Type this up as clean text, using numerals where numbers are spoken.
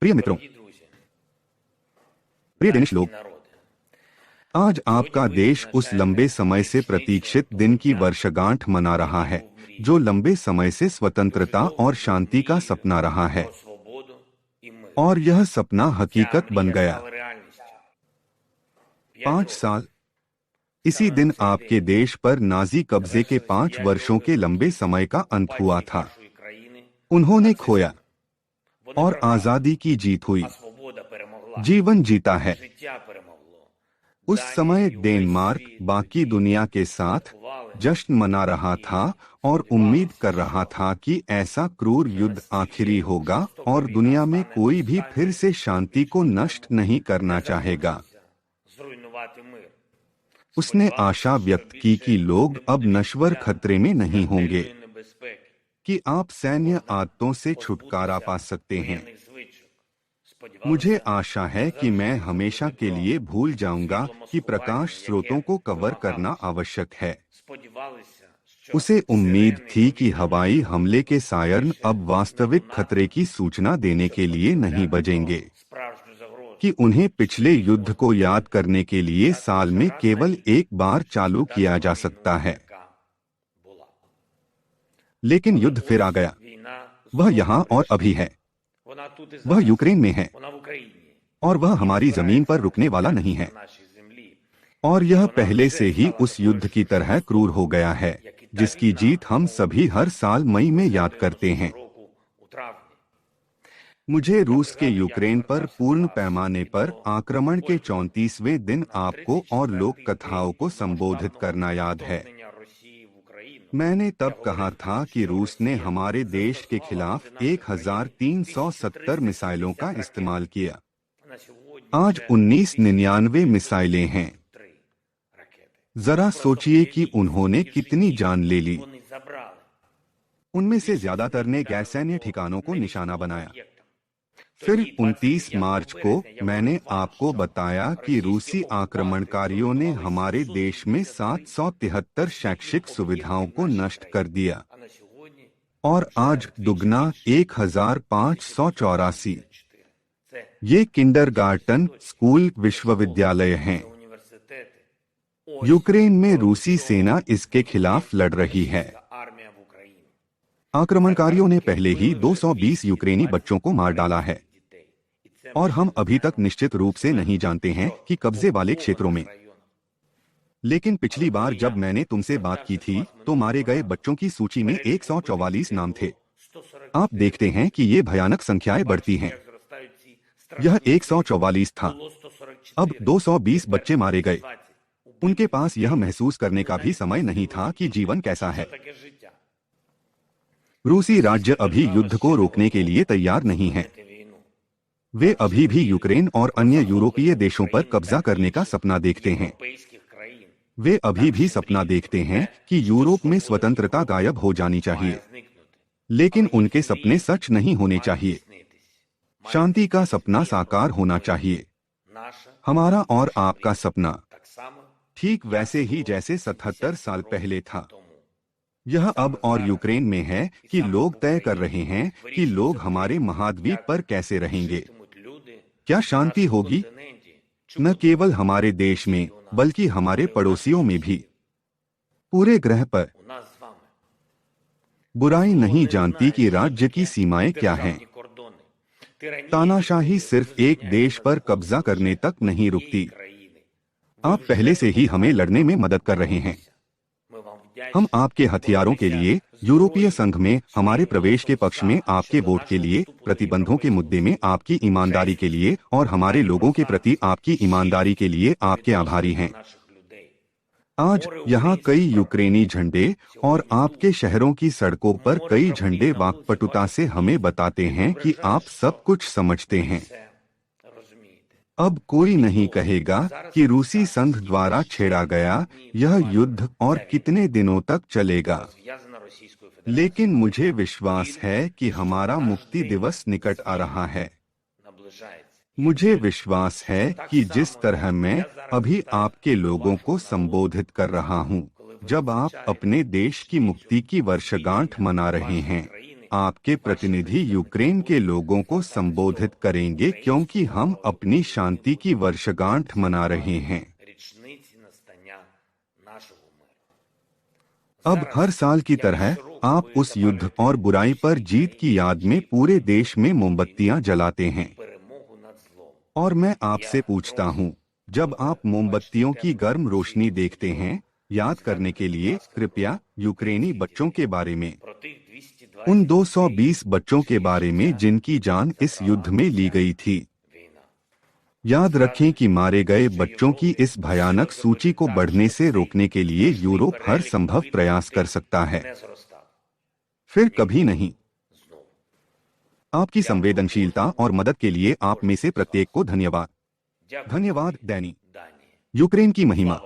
प्रिय मित्रों, प्रिय डेनिश लोग, आज आपका देश उस लंबे समय से प्रतीक्षित दिन की वर्षगांठ मना रहा है जो लंबे समय से स्वतंत्रता और शांति का सपना रहा है, और यह सपना हकीकत बन गया। 5 साल। इसी दिन आपके देश पर नाजी कब्जे के 5 वर्षों के लंबे समय का अंत हुआ था। उन्होंने खोया और आजादी की जीत हुई। जीवन जीता है। उस समय डेनमार्क बाकी दुनिया के साथ जश्न मना रहा था और उम्मीद कर रहा था कि ऐसा क्रूर युद्ध आखिरी होगा और दुनिया में कोई भी फिर से शांति को नष्ट नहीं करना चाहेगा। उसने आशा व्यक्त की कि लोग अब नश्वर खतरे में नहीं होंगे, कि आप सैन्य आदतों से छुटकारा पा सकते हैं। मुझे आशा है कि मैं हमेशा के लिए भूल जाऊंगा कि प्रकाश स्रोतों को कवर करना आवश्यक है। उसे उम्मीद थी कि हवाई हमले के सायरन अब वास्तविक खतरे की सूचना देने के लिए नहीं बजेंगे, कि उन्हें पिछले युद्ध को याद करने के लिए साल में केवल एक बार चालू किया जा सकता है। लेकिन युद्ध फिर आ गया। वह यहाँ और अभी है। वह यूक्रेन में है और वह हमारी जमीन पर रुकने वाला नहीं है। और यह पहले से ही उस युद्ध की तरह क्रूर हो गया है जिसकी जीत हम सभी हर साल मई में याद करते हैं। मुझे रूस के यूक्रेन पर पूर्ण पैमाने पर आक्रमण के 34वें दिन आपको और लोक कथाओं को संबोधित करना याद है। मैंने तब कहा था कि रूस ने हमारे देश के खिलाफ 1370 मिसाइलों का इस्तेमाल किया। आज 1999 मिसाइलें हैं। जरा सोचिए कि उन्होंने कितनी जान ले ली। उनमें से ज्यादातर ने गैरसैन्य ठिकानों को निशाना बनाया। फिर 29 मार्च को मैंने आपको बताया कि रूसी आक्रमणकारियों ने हमारे देश में 773 शैक्षिक सुविधाओं को नष्ट कर दिया, और आज दुगना 1584। ये किंडरगार्टन, स्कूल, विश्वविद्यालय हैं। यूक्रेन में रूसी सेना इसके खिलाफ लड़ रही है। आक्रमणकारियों ने पहले ही 220 यूक्रेनी बच्चों को मार डाला है, और हम अभी तक निश्चित रूप से नहीं जानते हैं कि कब्जे वाले क्षेत्रों में। लेकिन पिछली बार जब मैंने तुमसे बात की थी तो मारे गए बच्चों की सूची में 144 नाम थे। आप देखते हैं कि ये भयानक संख्याएं बढ़ती हैं। यह 144 था, अब 220 बच्चे मारे गए। उनके पास यह महसूस करने का भी समय नहीं था कि जीवन कैसा है। रूसी राज्य अभी युद्ध को रोकने के लिए तैयार नहीं है। वे अभी भी यूक्रेन और अन्य यूरोपीय देशों पर कब्जा करने का सपना देखते हैं। वे अभी भी सपना देखते हैं कि यूरोप में स्वतंत्रता गायब हो जानी चाहिए, लेकिन उनके सपने सच नहीं होने चाहिए। शांति का सपना साकार होना चाहिए। हमारा और आपका सपना ठीक वैसे ही जैसे 77 साल पहले था। यह अब और यूक्रेन में है कि लोग तय कर रहे हैं कि लोग हमारे महाद्वीप पर कैसे रहेंगे। क्या शांति होगी? न केवल हमारे देश में बल्कि हमारे पड़ोसियों में भी, पूरे ग्रह पर। बुराई नहीं जानती कि राज्य की सीमाएं क्या हैं। तानाशाही सिर्फ एक देश पर कब्जा करने तक नहीं रुकती। आप पहले से ही हमें लड़ने में मदद कर रहे हैं। हम आपके हथियारों के लिए, यूरोपीय संघ में हमारे प्रवेश के पक्ष में आपके वोट के लिए, प्रतिबंधों के मुद्दे में आपकी ईमानदारी के लिए और हमारे लोगों के प्रति आपकी ईमानदारी के लिए आपके आभारी हैं। आज यहाँ कई यूक्रेनी झंडे और आपके शहरों की सड़कों पर कई झंडे वाकपटुता से हमें बताते हैं कि आप सब कुछ समझते हैं। अब कोई नहीं कहेगा कि रूसी संघ द्वारा छेड़ा गया यह युद्ध और कितने दिनों तक चलेगा। लेकिन मुझे विश्वास है कि हमारा मुक्ति दिवस निकट आ रहा है। मुझे विश्वास है कि जिस तरह मैं अभी आपके लोगों को संबोधित कर रहा हूं, जब आप अपने देश की मुक्ति की वर्षगांठ मना रहे हैं, आपके प्रतिनिधि यूक्रेन के लोगों को संबोधित करेंगे क्योंकि हम अपनी शांति की वर्षगांठ मना रहे हैं। अब हर साल की तरह आप उस युद्ध और बुराई पर जीत की याद में पूरे देश में मोमबत्तियां जलाते हैं। और मैं आपसे पूछता हूं, जब आप मोमबत्तियों की गर्म रोशनी देखते हैं, याद करने के लिए कृपया यूक्रेनी बच्चों के बारे में, उन 220 बच्चों के बारे में जिनकी जान इस युद्ध में ली गई थी। याद रखें कि मारे गए बच्चों की इस भयानक सूची को बढ़ने से रोकने के लिए यूरोप हर संभव प्रयास कर सकता है, फिर कभी नहीं। आपकी संवेदनशीलता और मदद के लिए आप में से प्रत्येक को धन्यवाद। धन्यवाद डैनी। यूक्रेन की महिमा।